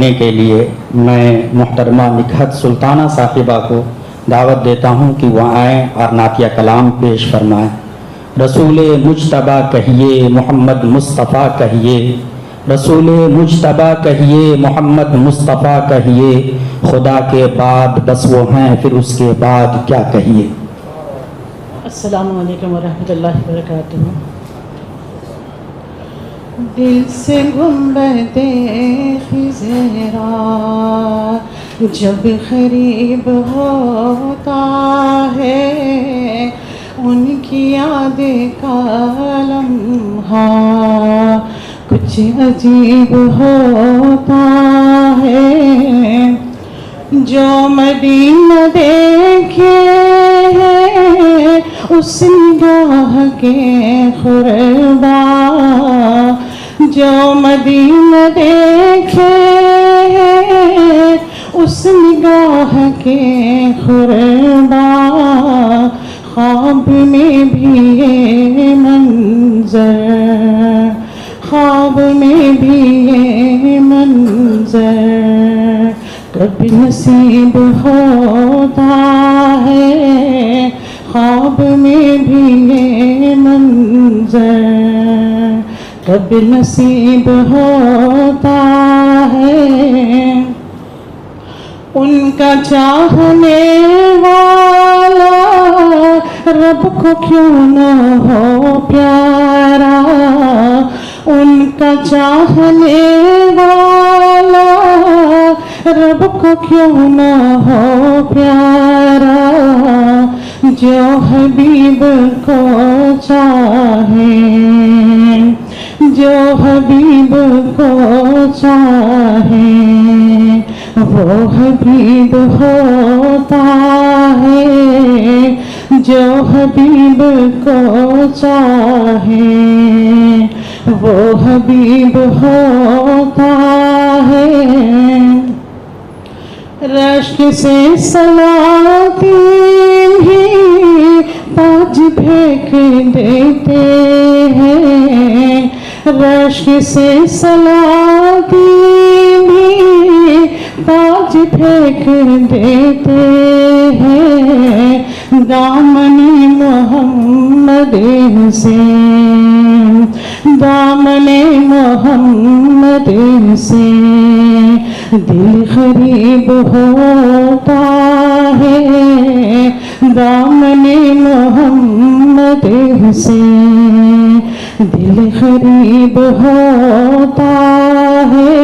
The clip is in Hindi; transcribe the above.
ने के लिए मैं मुहतरमा निकहत सुल्ताना साहिबा को दावत देता हूँ कि वह आएँ और नातिया कलाम पेश फरमाएँ। रसूल मुज्तबा कहिए, मोहम्मद मुस्तफ़ा कहिए, रसूल मुज्तबा कहिए, मोहम्मद मुस्तफ़ा कहिए, खुदा के बाद बस वो हैं, फिर उसके बाद क्या कहिए। अस्सलामु अलैकुम वरहमतुल्लाहि वबरकातुहू। दिल से गुंबदे खिज़रा जब ग़रीब होता है, उनकी याद का लम्हा कुछ अजीब होता है। जो मदीना देखे है उस निगाह के खुरबा, जो मदीना देखे है उस निगाह के खुरबा, ख्वाब में भी ये मंजर, ख्वाब में भी ये मंजर कभी नसीब होता है, ख्वाब में भी ये मंजर कभी नसीब होता है। उनका चाहने वाला रब को क्यों न हो प्यारा, उनका चाहने वाला रब को क्यों न हो प्यारा। जो हबीब को चाहे, जो हबीब को चाहे, वो हबीब होता है। जो हबीब को चाहे, वो हबीब होता है। रश्क से सलाती भी ताज फेंक देते हैं, रश्क से सलाती भी ताज फेंक देते हैं। दामनी मोहम्मद से, दामने मोहम्मद से दिल गरीब होता है। दामने मोहम्मद से दिल गरीब होता है।